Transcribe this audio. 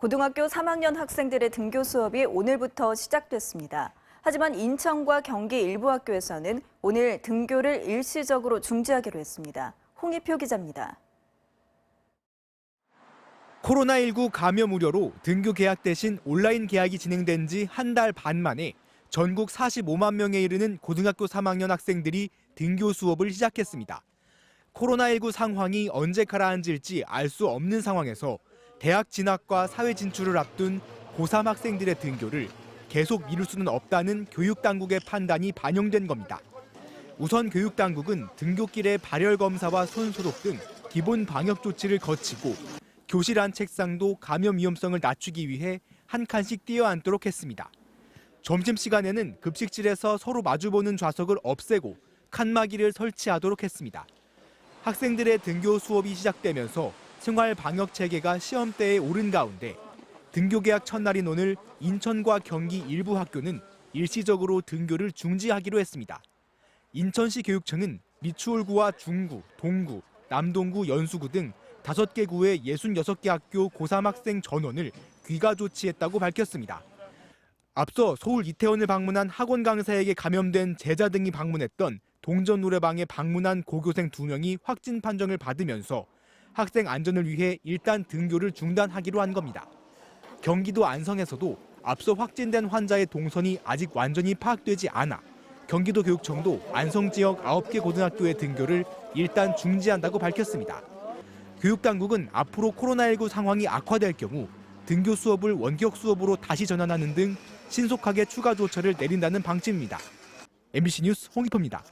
고등학교 3학년 학생들의 등교 수업이 오늘부터 시작됐습니다. 하지만 인천과 경기 일부 학교에서는 오늘 등교를 일시적으로 중지하기로 했습니다. 홍희표 기자입니다. 코로나19 감염 우려로 등교 개학 대신 온라인 개학이 진행된 지 한 달 반 만에 전국 45만 명에 이르는 고등학교 3학년 학생들이 등교 수업을 시작했습니다. 코로나19 상황이 언제 가라앉을지 알 수 없는 상황에서 대학 진학과 사회 진출을 앞둔 고3 학생들의 등교를 계속 미룰 수는 없다는 교육당국의 판단이 반영된 겁니다. 우선 교육당국은 등교길에 발열 검사와 손 소독 등 기본 방역 조치를 거치고 교실 안 책상도 감염 위험성을 낮추기 위해 한 칸씩 띄어앉도록 했습니다. 점심시간에는 급식실에서 서로 마주보는 좌석을 없애고 칸막이를 설치하도록 했습니다. 학생들의 등교 수업이 시작되면서 생활 방역 체계가 시험대에 오른 가운데 등교 개학 첫날인 오늘 인천과 경기 일부 학교는 일시적으로 등교를 중지하기로 했습니다. 인천시 교육청은 미추홀구와 중구, 동구, 남동구, 연수구 등 5개 구의 66개 학교 고3 학생 전원을 귀가 조치했다고 밝혔습니다. 앞서 서울 이태원을 방문한 학원 강사에게 감염된 제자 등이 방문했던 동전 노래방에 방문한 고교생 2명이 확진 판정을 받으면서 학생 안전을 위해 일단 등교를 중단하기로 한 겁니다. 경기도 안성에서도 앞서 확진된 환자의 동선이 아직 완전히 파악되지 않아 경기도 교육청도 안성 지역 9개 고등학교의 등교를 일단 중지한다고 밝혔습니다. 교육당국은 앞으로 코로나19 상황이 악화될 경우 등교 수업을 원격 수업으로 다시 전환하는 등 신속하게 추가 조처를 내린다는 방침입니다. MBC 뉴스 홍희표입니다.